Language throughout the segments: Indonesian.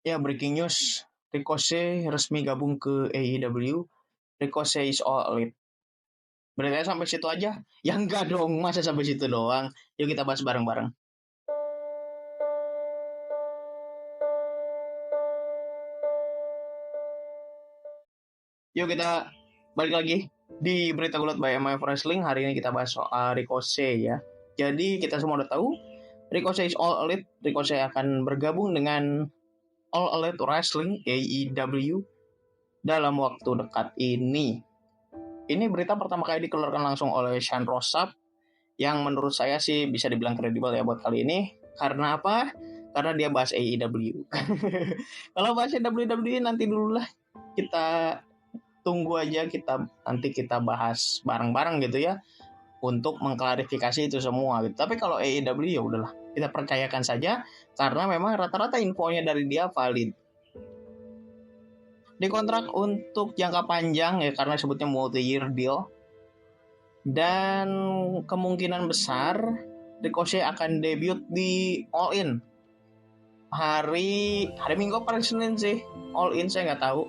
Ya, breaking news. Ricochet resmi gabung ke AEW. Ricochet is all elite. Beritanya sampai situ aja? Ya enggak dong, masa sampai situ doang. Yuk kita bahas bareng-bareng. Yuk kita balik lagi di Berita Gulat by MF Wrestling. Hari ini kita bahas soal Ricochet ya. Jadi kita semua udah tahu Ricochet is all elite. Ricochet akan bergabung dengan All Elite Wrestling AEW dalam waktu dekat ini. Ini berita pertama kali dikeluarkan langsung oleh Sean Ross Sapp, yang menurut saya sih bisa dibilang kredibel ya buat kali ini. Karena apa? Karena dia bahas AEW. Kalau bahas WWE nanti dulu lah. Kita tunggu aja, nanti kita bahas bareng-bareng gitu ya, untuk mengklarifikasi itu semua gitu. Tapi kalau AEW ya udahlah, kita percayakan saja karena memang rata-rata infonya dari dia valid. Dikontrak untuk jangka panjang ya, karena sebutnya multi-year deal. Dan kemungkinan besar Ricochet akan debut di All In hari Minggu apa hari Senin sih. All In saya nggak tahu,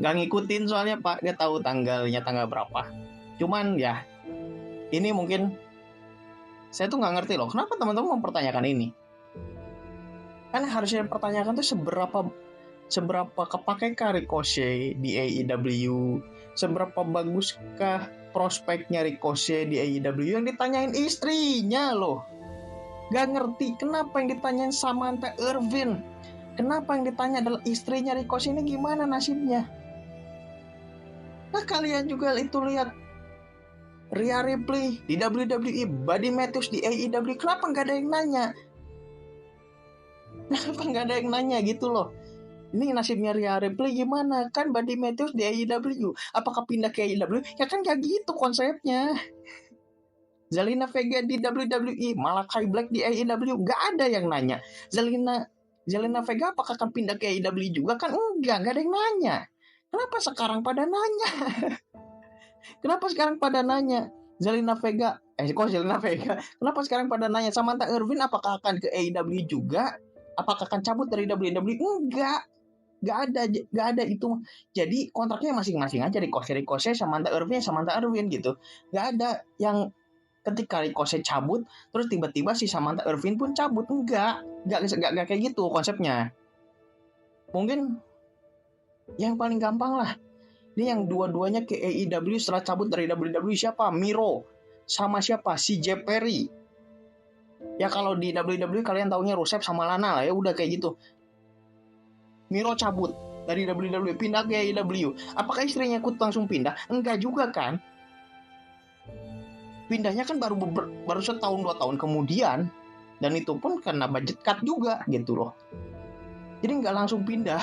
nggak ngikutin soalnya Pak, dia tahu tanggal berapa. Cuman ya ini mungkin saya tuh nggak ngerti loh, kenapa teman-teman mempertanyakan ini. Kan harusnya pertanyakan tuh seberapa kepakainkah Ricochet di AEW, seberapa baguskah prospeknya Ricochet di AEW. Yang ditanyain istrinya loh. Gak ngerti kenapa yang ditanyain Samantha Irvin, kenapa yang ditanya adalah istrinya Ricochet. Ini gimana nasibnya? Nah kalian juga itu lihat Rhea Ripley di WWE, Buddy Matthews di AEW, kenapa gak ada yang nanya? Kenapa gak ada yang nanya gitu loh? Ini nasibnya Rhea Ripley gimana? Kan Buddy Matthews di AEW, apakah pindah ke AEW? Ya kan gak gitu konsepnya. Zelina Vega di WWE, Malakai Black di AEW, gak ada yang nanya. Zelina Vega apakah akan pindah ke AEW juga? Kan enggak ada yang nanya. Kenapa sekarang pada nanya? Kenapa sekarang pada nanya? Zelina Vega, kenapa sekarang pada nanya Samantha Irvin apakah akan ke AEW juga? Apakah akan cabut dari WWE? Enggak. Gak ada itu. Jadi kontraknya masing-masing aja, Ricochet, Samantha Irvin gitu. Gak ada yang ketika Ricochet cabut terus tiba-tiba si Samantha Irvin pun cabut. Enggak kayak gitu konsepnya. Mungkin yang paling gampang lah, ini yang dua-duanya ke AEW setelah cabut dari WWE siapa? Miro sama siapa? Si Jeff Perry. Ya kalau di WWE kalian taunya Rusev sama Lana lah ya, udah kayak gitu. Miro cabut dari WWE pindah ke AEW. Apakah istrinya ikut langsung pindah? Enggak juga kan. Pindahnya kan baru setahun 2 tahun kemudian, dan itu pun karena budget cut juga gitu loh. Jadi nggak langsung pindah.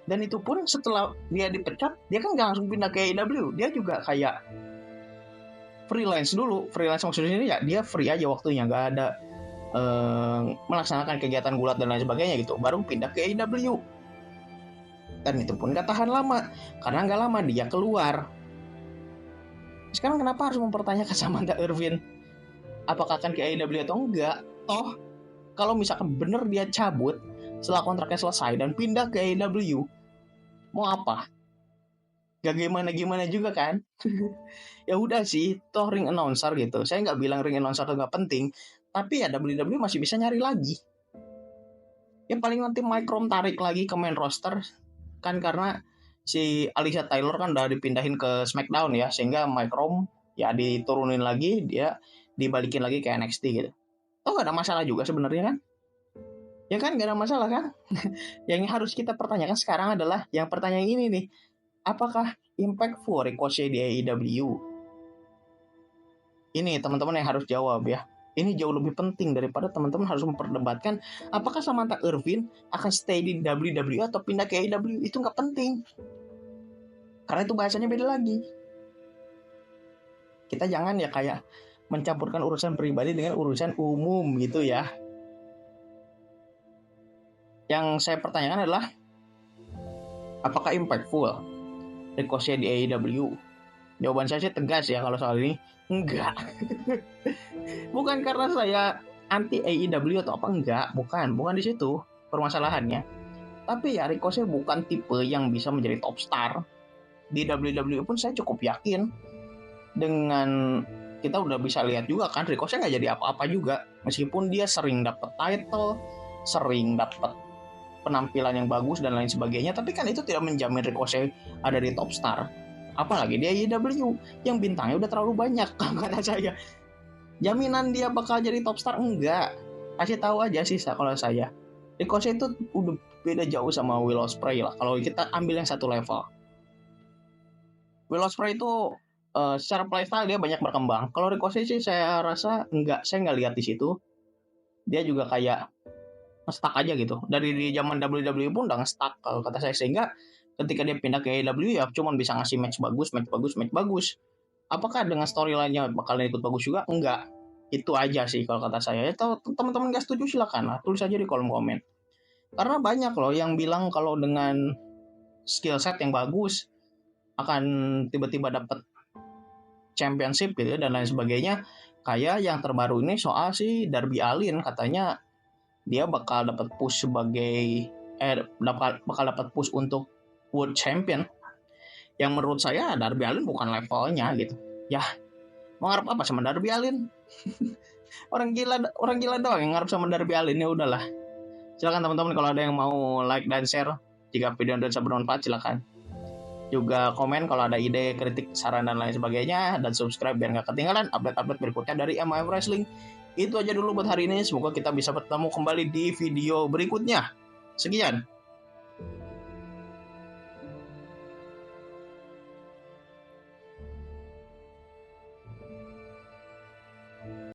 Dan itu pun setelah dia dipecat, dia kan nggak langsung pindah ke AEW. Dia juga kayak freelance dulu. Freelance maksudnya ya dia free aja waktunya, nggak ada melaksanakan kegiatan gulat dan lain sebagainya gitu. Baru pindah ke AEW. Dan itu pun gak tahan lama, karena gak lama dia keluar. Sekarang kenapa harus mempertanyakan Samantha Irvin apakah akan ke AEW atau enggak? Toh kalau misalkan bener dia cabut setelah kontraknya selesai dan pindah ke AEW, mau apa? Gak gimana juga kan. Ya udah sih, toh ring announcer gitu. Saya nggak bilang ring announcer itu nggak penting, tapi ya WWE masih bisa nyari lagi. Yang paling nanti Mike Rom tarik lagi ke main roster kan, karena si Alicia Taylor kan udah dipindahin ke SmackDown ya, sehingga Mike Rom ya diturunin lagi, dia dibalikin lagi ke NXT gitu. Oh gak ada masalah juga sebenarnya kan? Ya kan gak ada masalah kan? Yang harus kita pertanyakan sekarang adalah yang pertanyaan ini nih, apakah impactful Ricochet di AEW? Ini teman-teman yang harus jawab ya. Ini jauh lebih penting daripada teman-teman harus memperdebatkan apakah Samantha Irvin akan stay di WWE atau pindah ke AEW. Itu nggak penting, karena itu bahasanya beda lagi. Kita jangan ya kayak mencampurkan urusan pribadi dengan urusan umum gitu ya. Yang saya pertanyakan adalah apakah impactful Ricochet di AEW? Jawaban saya sih tegas ya kalau soal ini, enggak. Bukan karena saya anti AEW atau apa, enggak, bukan di situ. permasalahannya. Tapi ya Ricochet bukan tipe yang bisa menjadi top star. Di WWE pun saya cukup yakin dengan kita udah bisa lihat juga kan Ricochet nggak jadi apa-apa juga, meskipun dia sering dapat title, sering dapat penampilan yang bagus dan lain sebagainya, tapi kan itu tidak menjamin Ricochet ada di top star. Apalagi di AEW yang bintangnya udah terlalu banyak kata saya. Jaminan dia bakal jadi top star enggak. Kasih tahu aja sih kalau saya. Ricochet itu udah beda jauh sama Will Ospreay lah. Kalau kita ambil yang satu level. Will Ospreay itu secara playstyle dia banyak berkembang. Kalau Ricochet sih saya rasa enggak, saya nggak lihat di situ. Dia juga kayak stuck aja gitu. Dari di zaman WWE pun udah stuck kalau kata saya, sehingga ketika dia pindah ke AEW ya cuma bisa ngasih match bagus. Apakah dengan storyline-nya bakalan ikut bagus juga? Enggak. Itu aja sih kalau kata saya. Ya, teman-teman nggak setuju silakan lah, tulis aja di kolom komen. Karena banyak loh yang bilang kalau dengan skill set yang bagus akan tiba-tiba dapat championship gitu dan lain sebagainya. Kayak yang terbaru ini soal si Darby Allin, katanya dia bakal dapat push sebagai bakal dapat push untuk World Champion. Yang menurut saya Darby Allin bukan levelnya gitu. Ya, mau ngarep apa sama Darby Allin? orang gila doang yang ngarep sama Darby Allin, ya udahlah. Silakan teman-teman kalau ada yang mau like dan share. Jika video dan bermanfaat silakan. Juga komen kalau ada ide, kritik, saran dan lain sebagainya, dan subscribe biar nggak ketinggalan update-update berikutnya dari MIM Wrestling. Itu aja dulu buat hari ini. Semoga kita bisa bertemu kembali di video berikutnya. Sekian.